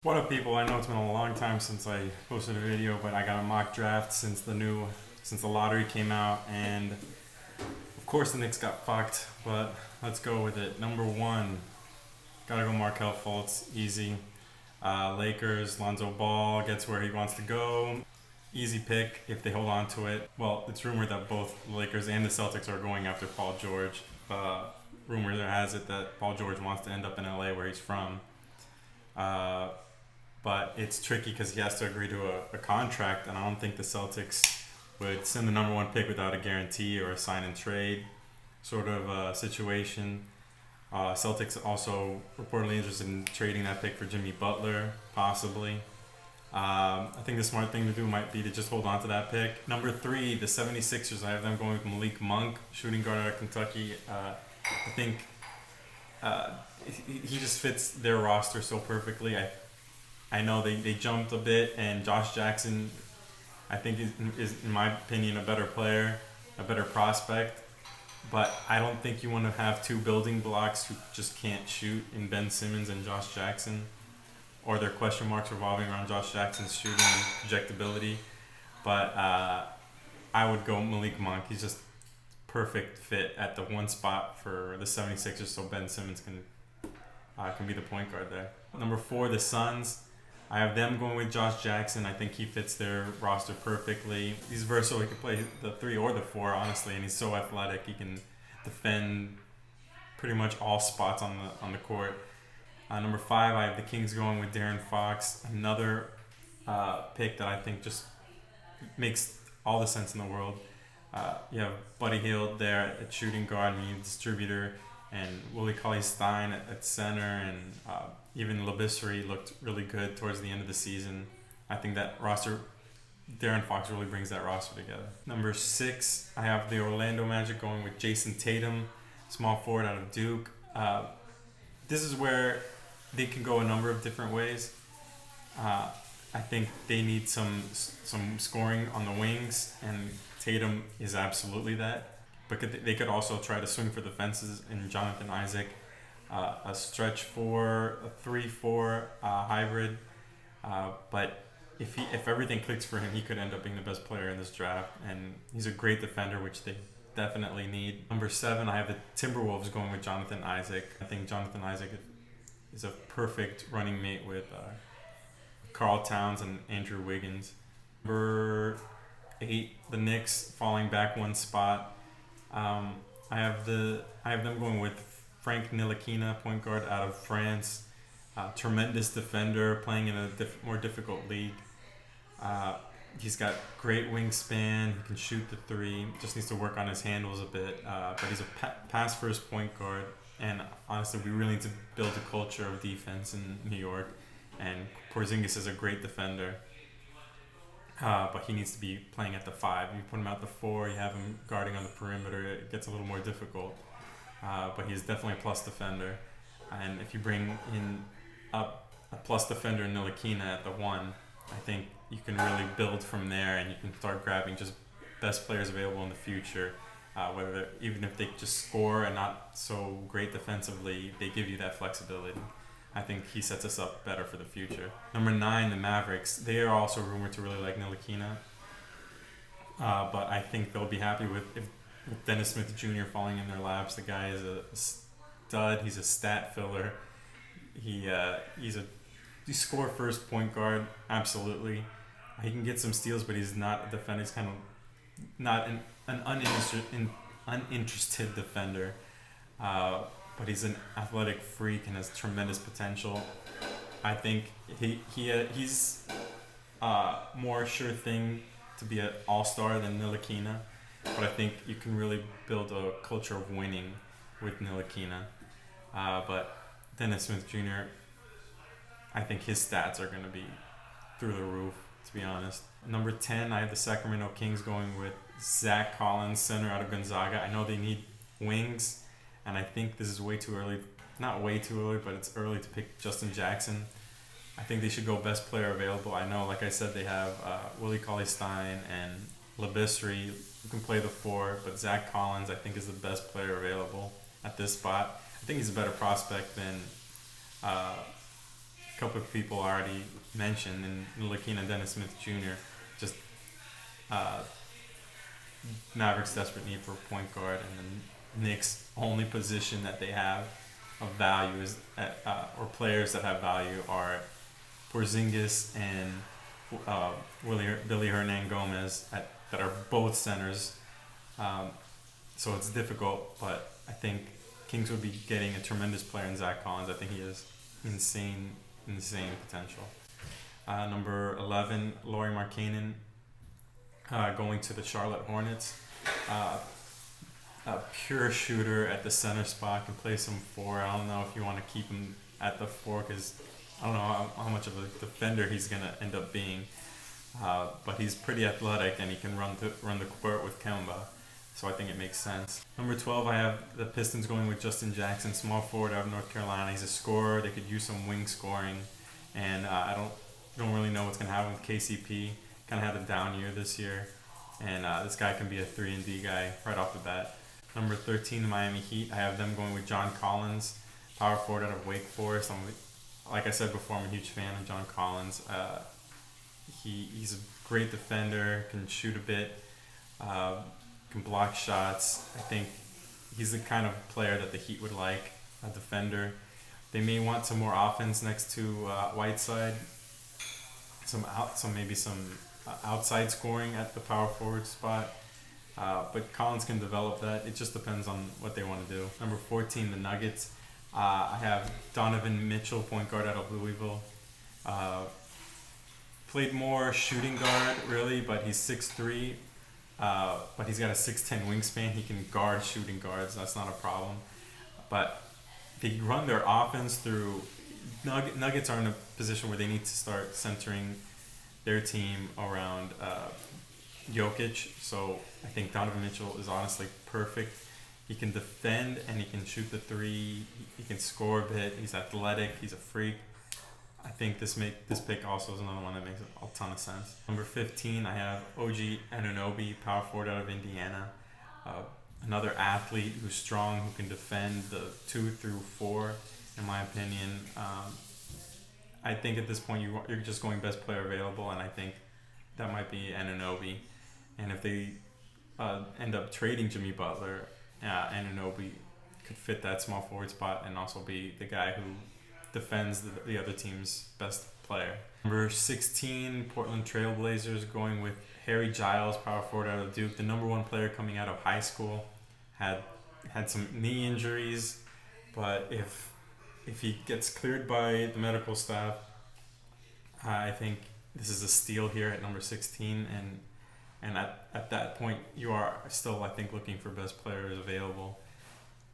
What up, people? I know it's been a long time since I posted a video, but I got a mock draft since the lottery came out, and of course the Knicks got fucked. But let's go with it. Number one, gotta go Markel Fultz, easy. Lakers, Lonzo Ball gets where he wants to go. Easy pick if they hold on to it. Well, it's rumored that both the Lakers and the Celtics are going after Paul George. Rumor has it that Paul George wants to end up in LA where he's from. Uh, but it's tricky because he has to agree to a contract, and I don't think the Celtics would send the number one pick without a guarantee or a sign and trade sort of situation. Celtics also reportedly interested in trading that pick for Jimmy Butler, possibly. I think the smart thing to do might be to just hold on to that pick. Number three, the 76ers. I have them going with Malik Monk, shooting guard out of Kentucky. I think uh, he just fits their roster so perfectly. I know they jumped a bit, and Josh Jackson, I think, is in my opinion, a better player, a better prospect. But I don't think you want to have two building blocks who just can't shoot in Ben Simmons and Josh Jackson, or their question marks revolving around Josh Jackson's shooting and projectability. But I would go Malik Monk. He's just perfect fit at the one spot for the 76ers, so Ben Simmons can be the point guard there. Number four, the Suns. I have them going with Josh Jackson. I think he fits their roster perfectly. He's versatile. He can play the three or the four, honestly, and he's so athletic. He can defend pretty much all spots on the court. Number five, I have the Kings going with Darren Fox. Another pick that I think just makes all the sense in the world. You have Buddy Hield there at shooting guard, and you need a distributor, and Willie Cauley-Stein at center, and even Labisserie looked really good towards the end of the season. I think that roster, Darren Fox really brings that roster together. Number six, I have the Orlando Magic going with Jason Tatum, small forward out of Duke. This is where they can go a number of different ways. I think they need some scoring on the wings, and Tatum is absolutely that. But they could also try to swing for the fences in Jonathan Isaac, a stretch four, a 3-4 hybrid. But if everything clicks for him, he could end up being the best player in this draft. And he's a great defender, which they definitely need. Number seven, I have the Timberwolves going with Jonathan Isaac. I think Jonathan Isaac is a perfect running mate with Karl Towns and Andrew Wiggins. Number eight, the Knicks falling back one spot. I have them going with Frank Ntilikina, point guard out of France. Tremendous defender, playing in a more difficult league. He's got great wingspan. He can shoot the three. Just needs to work on his handles a bit. But he's a pass first point guard. And honestly, we really need to build a culture of defense in New York. And Porzingis is a great defender. But he needs to be playing at the five. You put him at the four, you have him guarding on the perimeter, it gets a little more difficult. But he's definitely a plus defender. And if you bring in a plus defender in Ntilikina at the one, I think you can really build from there, and you can start grabbing just best players available in the future. Even if they just score and not so great defensively, they give you that flexibility. I think he sets us up better for the future. Number nine, the Mavericks. They are also rumored to really like Ntilikina. But I think they'll be happy with Dennis Smith Jr. falling in their laps. The guy is a stud. He's a stat filler. He's a score first point guard. Absolutely. He can get some steals, but he's not a defender. He's kind of not an uninterested defender. But he's an athletic freak and has tremendous potential. I think he's more sure thing to be an all-star than Ntilikina, but I think you can really build a culture of winning with Ntilikina. But Dennis Smith Jr., I think his stats are going to be through the roof, to be honest. Number 10, I have the Sacramento Kings going with Zach Collins, center out of Gonzaga. I know they need wings, and I think this is way too early. Not way too early, but it's early to pick Justin Jackson. I think they should go best player available. I know, like I said, they have Willie Cauley-Stein and Labisserie who can play the four, but Zach Collins, I think, is the best player available at this spot. I think he's a better prospect than a couple of people already mentioned, and Lakina Dennis Smith Jr. Just uh, Mavericks' desperate need for a point guard, and the Knicks' only position that they have of value is or players that have value are Porzingis and Billy Hernan Gomez that are both centers. Um, so it's difficult, but I think Kings would be getting a tremendous player in Zach Collins. I think he has insane potential. Number 11, Lauri Markkanen, going to the Charlotte Hornets. A pure shooter at the center spot, can play some four. I don't know if you want to keep him at the four because I don't know how much of a defender he's going to end up being. But he's pretty athletic and he can run the court with Kemba. So I think it makes sense. Number 12, I have the Pistons going with Justin Jackson, small forward out of North Carolina. He's a scorer. They could use some wing scoring. And I don't really know what's going to happen with KCP. Kind of had a down year this year. And this guy can be a 3-and-D guy right off the bat. Number 13, the Miami Heat. I have them going with John Collins, power forward out of Wake Forest. Like I said before, I'm a huge fan of John Collins. He's a great defender, can shoot a bit, can block shots. I think he's the kind of player that the Heat would like, a defender. They may want some more offense next to Whiteside, some outside scoring at the power forward spot. But Collins can develop that. It just depends on what they want to do. Number 14, the Nuggets. I have Donovan Mitchell, point guard out of Louisville. Played more shooting guard, really, but he's 6'3". But he's got a 6'10" wingspan. He can guard shooting guards. That's not a problem. But they run their offense through... Nuggets are in a position where they need to start centering their team around Jokic. So I think Donovan Mitchell is honestly perfect. He can defend and he can shoot the three. He can score a bit. He's athletic. He's a freak. I think this pick also is another one that makes a ton of sense. Number 15, I have OG Anunoby, power forward out of Indiana. Another athlete who's strong, who can defend the 2 through 4, in my opinion. I think at this point you're just going best player available, and I think that might be Anunoby. And if they end up trading Jimmy Butler, Anunoby could fit that small forward spot and also be the guy who defends the other team's best player. Number 16, Portland Trailblazers, going with Harry Giles, power forward out of Duke, the number 1 player coming out of high school. Had some knee injuries, but if he gets cleared by the medical staff, I think this is a steal here at number 16. And at that point, you are still, I think, looking for best players available.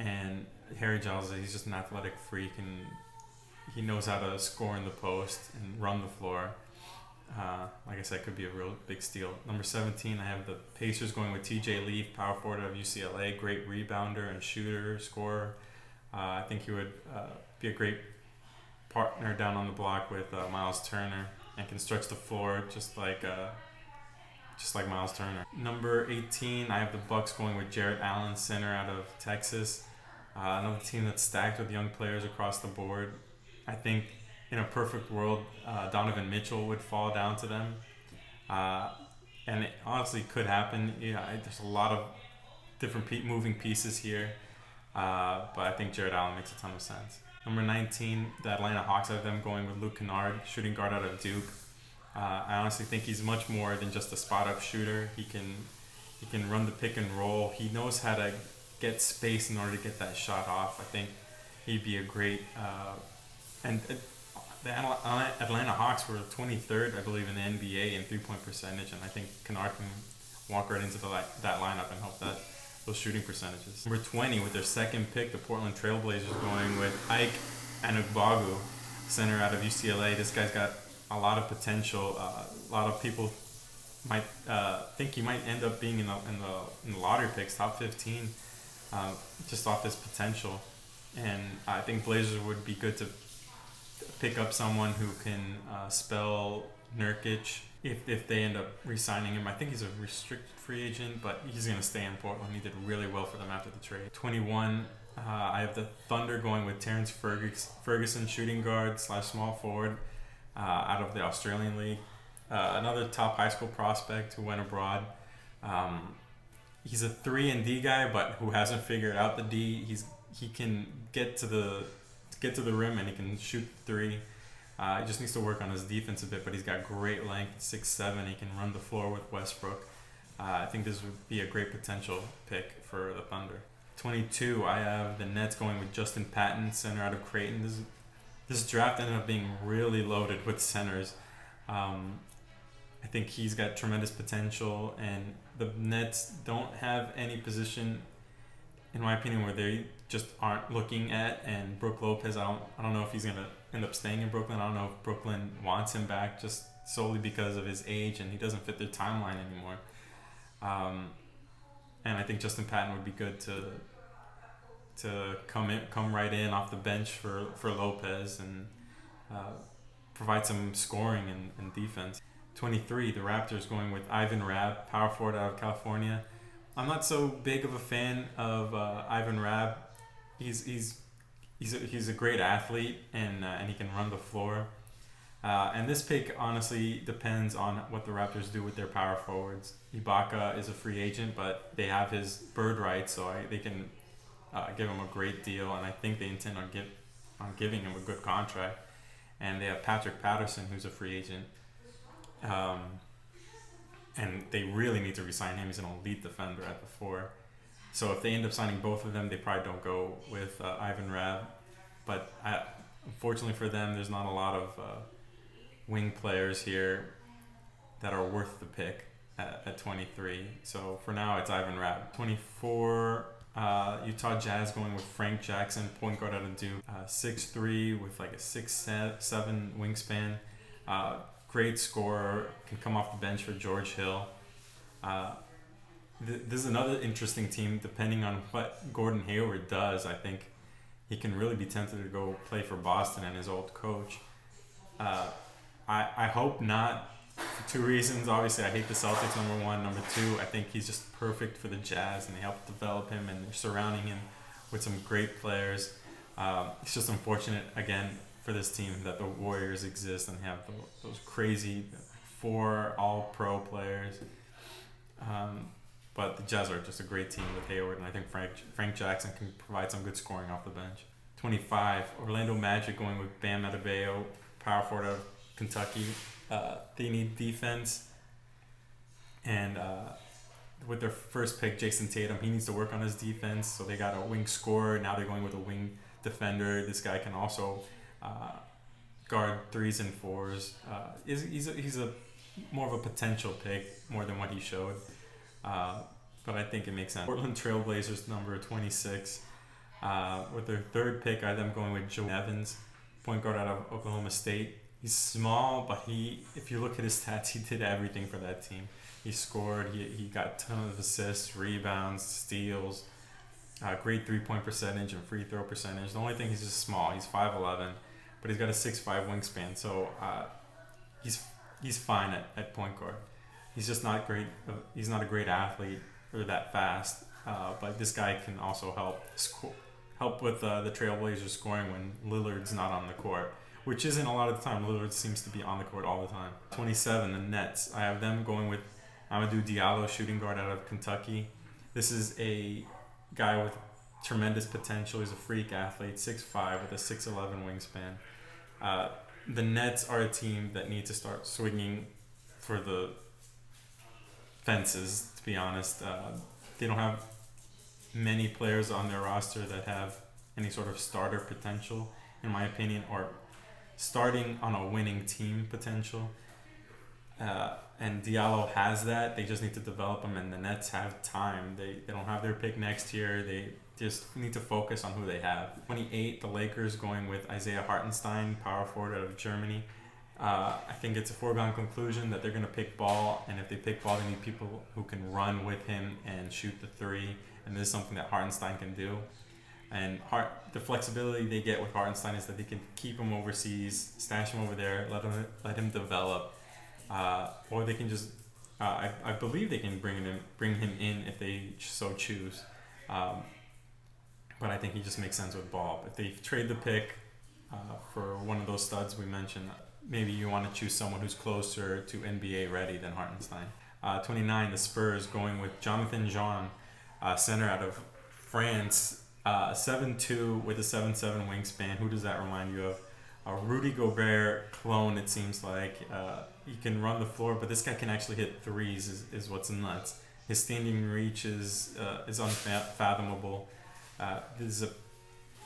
And Harry Giles, he's just an athletic freak, and he knows how to score in the post and run the floor. Like I said, could be a real big steal. Number 17, I have the Pacers going with TJ Leaf, power forward out of UCLA, great rebounder and shooter, scorer. I think he would be a great partner down on the block with Miles Turner, and can stretch the floor just like Miles Turner. Number 18, I have the Bucks going with Jarrett Allen, center out of Texas. Another team that's stacked with young players across the board. I think in a perfect world, Donovan Mitchell would fall down to them. And it honestly could happen. There's a lot of different moving pieces here. But I think Jarrett Allen makes a ton of sense. Number 19, the Atlanta Hawks, I have them going with Luke Kennard, shooting guard out of Duke. I honestly think he's much more than just a spot-up shooter. He can run the pick and roll. He knows how to get space in order to get that shot off. I think he'd be a great... the Atlanta Hawks were 23rd, I believe, in the NBA in three-point percentage, and I think Kennard can walk right into that lineup and help those shooting percentages. Number 20, with their second pick, the Portland Trailblazers going with Ike Anugbagu, center out of UCLA. This guy's got a lot of potential. A lot of people might think he might end up being in the lottery picks, top 15, just off his potential. And I think Blazers would be good to pick up someone who can spell Nurkic if they end up re-signing him. I think he's a restricted free agent, but he's going to stay in Portland. He did really well for them after the trade. 21, I have the Thunder going with Terrence Ferguson, shooting guard slash small forward, out of the Australian League. Another top high school prospect who went abroad. Um, he's a 3 and D guy, but who hasn't figured out the D. He can get to the rim and he can shoot three. He just needs to work on his defense a bit, but he's got great length, 6'7". He can run the floor with Westbrook. I think this would be a great potential pick for the Thunder. 22, I have the Nets going with Justin Patton, center out of Creighton. This draft ended up being really loaded with centers. I think he's got tremendous potential, and the Nets don't have any position, in my opinion, where they just aren't looking at. And Brook Lopez, I don't know if he's gonna end up staying in Brooklyn. I don't know if Brooklyn wants him back just solely because of his age, and he doesn't fit their timeline anymore. And I think Justin Patton would be good to come right in off the bench for Lopez and provide some scoring and defense. 23, the Raptors going with Ivan Rabb, power forward out of California. I'm not so big of a fan of Ivan Rabb. He's a great athlete and he can run the floor. And this pick honestly depends on what the Raptors do with their power forwards. Ibaka is a free agent, but they have his bird rights, so they can give him a great deal, and I think they intend on giving him a good contract. And they have Patrick Patterson, who's a free agent, and they really need to re-sign him. He's an elite defender at the 4. So if they end up signing both of them, they probably don't go with Ivan Rabb. But unfortunately for them, there's not a lot of wing players here that are worth the pick at 23. So for now, it's Ivan Rabb. 24, Utah Jazz going with Frank Jackson, point guard out of Duke. 6'3" with like a 6'7" wingspan. Great scorer, can come off the bench for George Hill. This is another interesting team. Depending on what Gordon Hayward does, I think he can really be tempted to go play for Boston and his old coach. I hope not, for 2 reasons. Obviously, I hate the Celtics, number 1. Number 2, I think he's just perfect for the Jazz, and they help develop him, and they're surrounding him with some great players. It's just unfortunate, again, for this team that the Warriors exist and have those crazy 4 all-pro players. But the Jazz are just a great team with Hayward, and I think Frank Jackson can provide some good scoring off the bench. 25, Orlando Magic going with Bam Adebayo, power forward out of Kentucky. They need defense, and with their first pick, Jason Tatum, he needs to work on his defense. So they got a wing scorer. Now they're going with a wing defender. This guy can also guard 3s and 4s. He's a more of a potential pick more than what he showed. But I think it makes sense. Portland Trailblazers, number 26. With their third pick, I have them going with Joe Evans, point guard out of Oklahoma State. He's small, but if you look at his stats, he did everything for that team. He scored, he got a ton of assists, rebounds, steals, great three-point percentage and free throw percentage. The only thing, he's just small. He's 5'11", but he's got a 6'5" wingspan, so he's fine at point guard. He's just not great. He's not a great athlete or that fast, but this guy can also help with the Trailblazers scoring when Lillard's not on the court, which isn't a lot of the time. Lillard seems to be on the court all the time. 27, the Nets. I have them going with Amadou Diallo, shooting guard out of Kentucky. This is a guy with tremendous potential. He's a freak athlete, 6'5", with a 6'11" wingspan. The Nets are a team that need to start swinging for the fences, to be honest. They don't have many players on their roster that have any sort of starter potential, in my opinion, or starting on a winning team potential. And Diallo has that. They just need to develop him, and the Nets have time. They don't have their pick next year. They just need to focus on who they have. 28, the Lakers going with Isaiah Hartenstein, power forward out of Germany. I think it's a foregone conclusion that they're going to pick Ball, and if they pick Ball, they need people who can run with him and shoot the 3, and this is something that Hartenstein can do. And the flexibility they get with Hartenstein is that they can keep him overseas, stash him over there, let him develop, or they can just I believe they can bring him in if they so choose. but I think he just makes sense with Ball. If they trade the pick for one of those studs we mentioned, maybe you want to choose someone who's closer to NBA ready than Hartenstein. 29, the Spurs going with Jonathan Jean, center out of France, 7'2" with a 7'7" wingspan. Who does that remind you of? A Rudy Gobert clone, it seems like. He can run the floor, but this guy can actually hit threes, is what's nuts. His standing reach is unfathomable. This is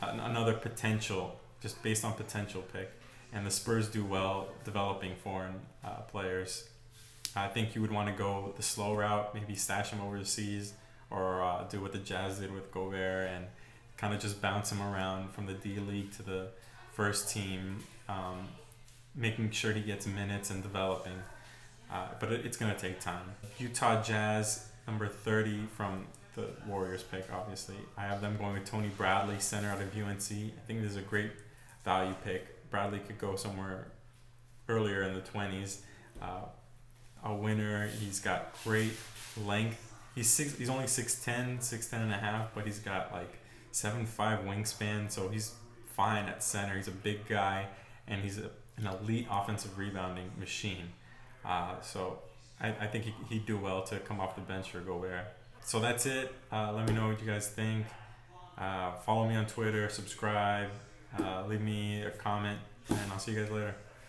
another potential, just based on potential pick. And the Spurs do well developing foreign players. I think you would want to go the slow route, maybe stash him overseas, or do what the Jazz did with Gobert and kind of just bounce him around from the D League to the first team, making sure he gets minutes and developing. But it's going to take time. Utah Jazz, number 30 from the Warriors pick, obviously. I have them going with Tony Bradley, center out of UNC. I think this is a great value pick. Bradley could go somewhere earlier in the 20s. A winner. He's got great length. He's only 6'10", 6'10 and a half, but he's got like 7'5" wingspan, so he's fine at center. He's a big guy, and he's an elite offensive rebounding machine. So I think he'd do well to come off the bench for Gobert. So that's it. Let me know what you guys think. Follow me on Twitter, subscribe, leave me a comment, and I'll see you guys later.